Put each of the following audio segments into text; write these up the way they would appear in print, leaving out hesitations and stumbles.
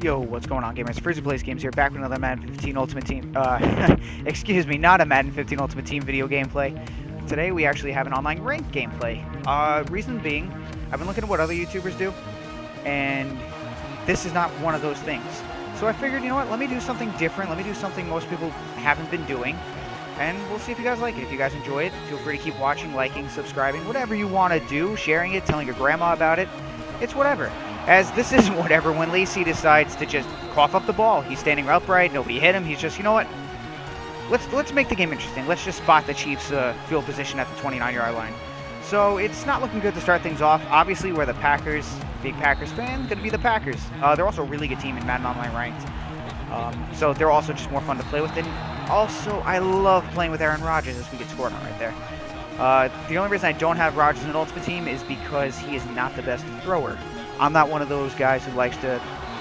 Yo, what's going on, gamers? Frizzy Plays Games here, back with another Madden 15 Ultimate Team, excuse me, not a Madden 15 Ultimate Team video gameplay. Today we actually have an online ranked gameplay. Reason being, I've been looking at what other YouTubers do, and this is not one of those things. So I figured, you know what, let me do something different, let me do something most people haven't been doing, and we'll see if you guys like it. If you guys enjoy it, feel free to keep watching, liking, subscribing, whatever you want to do, sharing it, telling your grandma about it, it's whatever. As this is whatever when Lacey decides to just cough up the ball. He's standing upright, nobody hit him, he's just, you know what, let's make the game interesting. Let's just spot the Chiefs' field position at the 29-yard line. So it's not looking good to start things off. Obviously, we're the Packers, big Packers fan, gonna be the Packers. They're also a really good team in Madden Online Ranked. So they're also just more fun to play with. And also, I love playing with Aaron Rodgers, as we get scored on right there. The only reason I don't have Rodgers in an Ultimate Team is because he is not the best thrower. I'm not one of those guys who likes to,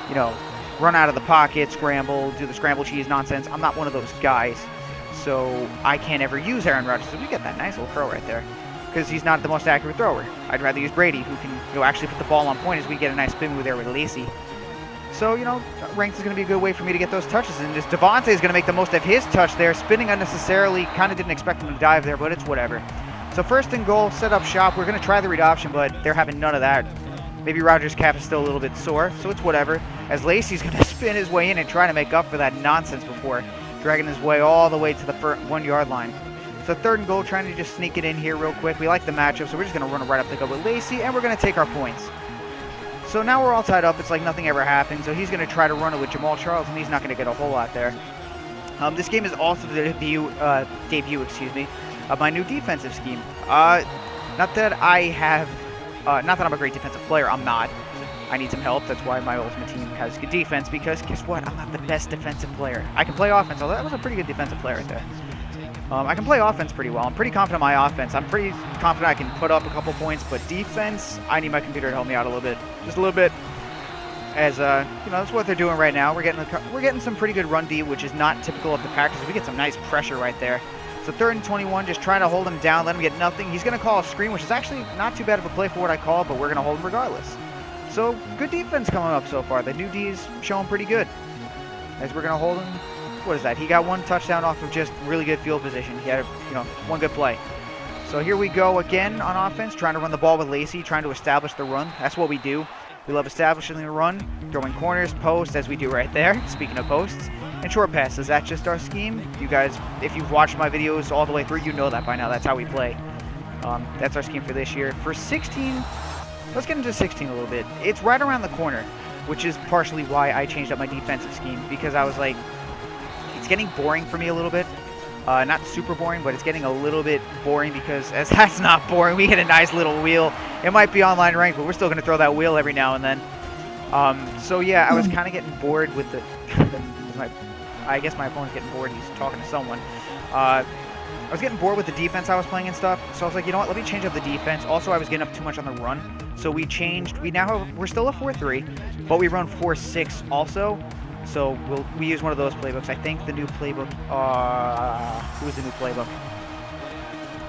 you know, run out of the pocket, scramble, do the scramble cheese nonsense. I'm not one of those guys, so I can't ever use Aaron Rodgers. So we get that nice little throw right there, because he's not the most accurate thrower. I'd rather use Brady, who can, you know, actually put the ball on point, as we get a nice spin move there with Lacey. So, you know, ranked is going to be a good way for me to get those touches, and just Devontae is going to make the most of his touch there, spinning unnecessarily. Kind of didn't expect him to dive there, but it's whatever. So first and goal, set up shop. We're going to try the read option, but they're having none of that. Maybe Rodgers' cap is still a little bit sore, so it's whatever. As Lacey's going to spin his way in and try to make up for that nonsense before, dragging his way all the way to the 1 yard line. So third and goal, trying to just sneak it in here real quick. We like the matchup, so we're just going to run it right up the gut with Lacey, and we're going to take our points. So now we're all tied up. It's like nothing ever happened, so he's going to try to run it with Jamal Charles, and he's not going to get a whole lot there. This game is also the debut, of my new defensive scheme. Not that I'm a great defensive player. I'm not. I need some help. That's why my Ultimate Team has good defense, because guess what? I'm not the best defensive player. I can play offense, although that was a pretty good defensive player right there. I can play offense pretty well. I'm pretty confident in my offense. I'm pretty confident I can put up a couple points, but defense, I need my computer to help me out a little bit. Just a little bit. As, you know, that's what they're doing right now. We're getting some pretty good run D, which is not typical of the Packers. We get some nice pressure right there. So 3rd and 21, just trying to hold him down, let him get nothing. He's going to call a screen, which is actually not too bad of a play for what I call, but we're going to hold him regardless. So good defense coming up so far. The new D is showing pretty good. As we're going to hold him, what is that? He got 1 touchdown off of just really good field position. He had, you know, 1 good play. So here we go again on offense, trying to run the ball with Lacey, trying to establish the run. That's what we do. We love establishing the run, throwing corners, posts, as we do right there. Speaking of posts. And short passes, that's just our scheme. You guys, if you've watched my videos all the way through, you know that by now. That's how we play. That's our scheme for this year. For 16, let's get into 16 a little bit. It's right around the corner, which is partially why I changed up my defensive scheme, because I was like, it's getting boring for me a little bit. Not super boring, but it's getting a little bit boring, because as that's not boring, we get a nice little wheel. It might be online ranked, but we're still going to throw that wheel every now and then. So yeah, I was kind of getting bored with the I guess my opponent's getting bored. He's talking to someone. I was getting bored with the defense I was playing and stuff, so I was like, you know what? Let me change up the defense. Also, I was getting up too much on the run, so we changed. We're still a 4-3, but we run 4-6 also. So we use one of those playbooks. I think the new playbook. Who was the new playbook?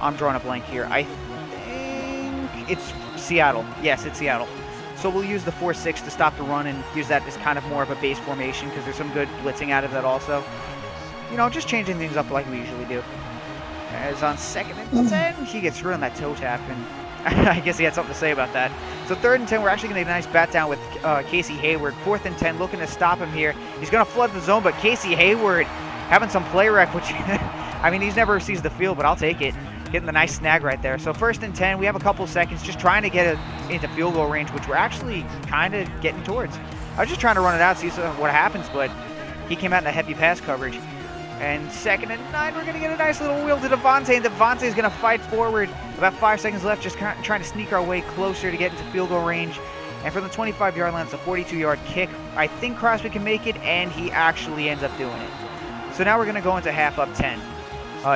I'm drawing a blank here. I think it's Seattle. Yes, it's Seattle. So we'll use the 4-6 to stop the run and use that as kind of more of a base formation, because there's some good blitzing out of that also. You know, just changing things up like we usually do. As on 2nd and 10, he gets through on that toe tap, and I guess he had something to say about that. So 3rd and 10, we're actually going to get a nice bat down with Casey Hayward. 4th and 10, looking to stop him here. He's going to flood the zone, but Casey Hayward having some play rec, which, I mean, he's never sees the field, but I'll take it. Getting the nice snag right there. So 1st and 10, we have a couple seconds just trying to get it into field goal range, which we're actually kind of getting towards. I was just trying to run it out, see what happens, but he came out in a heavy pass coverage. And 2nd and 9, we're going to get a nice little wheel to Devontae, and Devontae is going to fight forward. About 5 seconds left, just trying to sneak our way closer to get into field goal range. And from the 25-yard line, it's a 42-yard kick. I think Crosby can make it, and he actually ends up doing it. So now we're going to go into half up 10.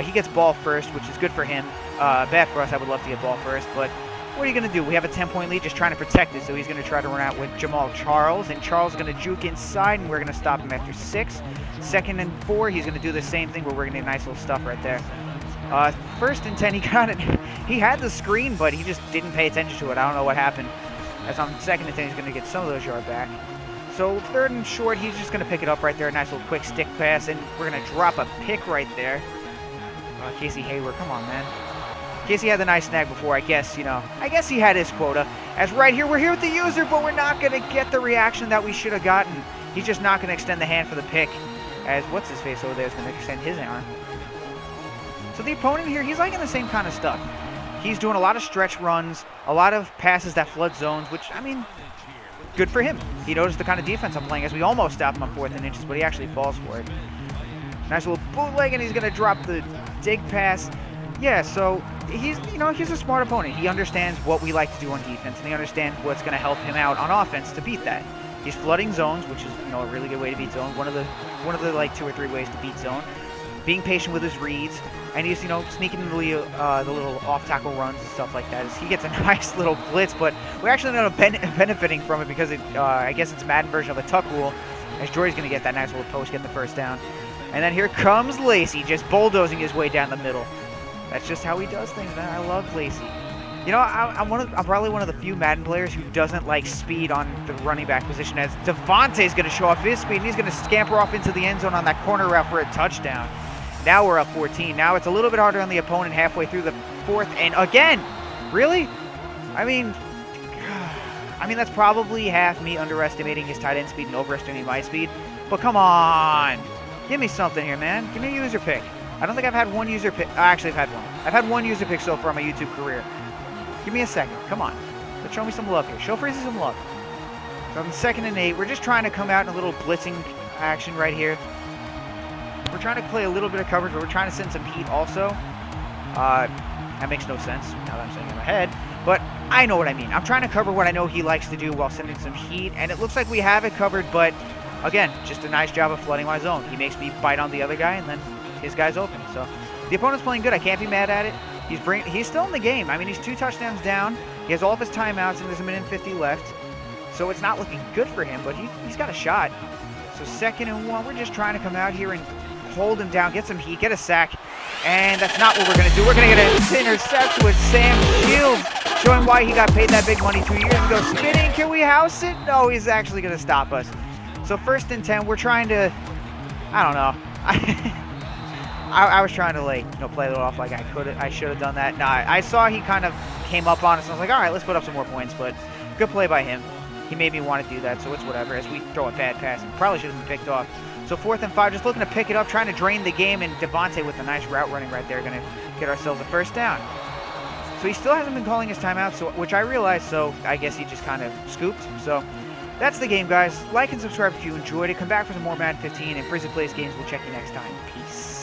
He gets ball first, which is good for him. Bad for us. I would love to get ball first, but what are you going to do? We have a 10-point lead, just trying to protect it, so he's going to try to run out with Jamal Charles, and Charles is going to juke inside, and we're going to stop him after 6. 2nd and 4, he's going to do the same thing, but we're going to get nice little stuff right there. 1st and 10, he had the screen, but he just didn't pay attention to it. I don't know what happened. As on 2nd and 10, he's going to get some of those yards back. So 3rd and short, he's just going to pick it up right there. Nice little quick stick pass, and we're going to drop a pick right there. Casey Hayward, come on, man. Casey had the nice snag before, I guess, you know. I guess he had his quota. As right here, we're here with the user, but we're not going to get the reaction that we should have gotten. He's just not going to extend the hand for the pick. As what's-his-face over there is going to extend his arm. So the opponent here, he's liking the same kind of stuff. He's doing a lot of stretch runs, a lot of passes that flood zones, which, I mean, good for him. He knows the kind of defense I'm playing, as we almost stop him on 4th and inches, but he actually falls for it. Nice little bootleg, and he's going to drop the dig pass. Yeah, so he's a smart opponent. He understands what we like to do on defense, and he understands what's going to help him out on offense to beat that. He's flooding zones, which is, you know, a really good way to beat zone. One of the like 2 or 3 ways to beat zone. Being patient with his reads, and he's, you know, sneaking into the little off-tackle runs and stuff like that. As he gets a nice little blitz, but we're actually not benefiting from it because I guess it's a Madden version of a tuck rule. As Jordy's going to get that nice little post, get the 1st down. And then here comes Lacey, just bulldozing his way down the middle. That's just how he does things, man. I love Lacey. You know, I'm probably one of the few Madden players who doesn't like speed on the running back position, as Devontae's going to show off his speed, and he's going to scamper off into the end zone on that corner route for a touchdown. Now we're up 14. Now it's a little bit harder on the opponent halfway through the 4th, and again, really? I mean, that's probably half me underestimating his tight end speed and overestimating my speed, but come on. Give me something here, man. Give me a user pick. I don't think I've had one user pick. Actually, I've had one. I've had one user pick so far in my YouTube career. Give me a second. Come on. Let's show me some love here. Show Frizzy some love. So I'm 2nd and 8. We're just trying to come out in a little blitzing action right here. We're trying to play a little bit of coverage, but we're trying to send some heat also. That makes no sense now that I'm saying it in my head. But I know what I mean. I'm trying to cover what I know he likes to do while sending some heat. And it looks like we have it covered, but again, just a nice job of flooding my zone. He makes me bite on the other guy, and then his guy's open. So the opponent's playing good. I can't be mad at it. He's still in the game. I mean, he's 2 touchdowns down. He has all of his timeouts, and there's 1:50 left. So it's not looking good for him, but he's got a shot. So 2nd and 1. We're just trying to come out here and hold him down, get some heat, get a sack. And that's not what we're going to do. We're going to get an interception with Sam Shields, showing why he got paid that big money 2 years ago. Spinning, can we house it? No, he's actually going to stop us. So 1st and 10, we're trying to, I don't know. I was trying to, like, you know, play it off like I should have done that. Nah, I saw he kind of came up on us, and I was like, all right, let's put up some more points. But good play by him. He made me want to do that, so it's whatever. As we throw a bad pass, and probably should have been picked off. So 4th and 5, just looking to pick it up, trying to drain the game, and Devontae with a nice route running right there, going to get ourselves a 1st down. So he still hasn't been calling his timeout, so which I realized. So I guess he just kind of scooped. So that's the game, guys. Like and subscribe if you enjoyed it. Come back for some more Madden 15 and Frizzy Plays games. We'll check you next time. Peace.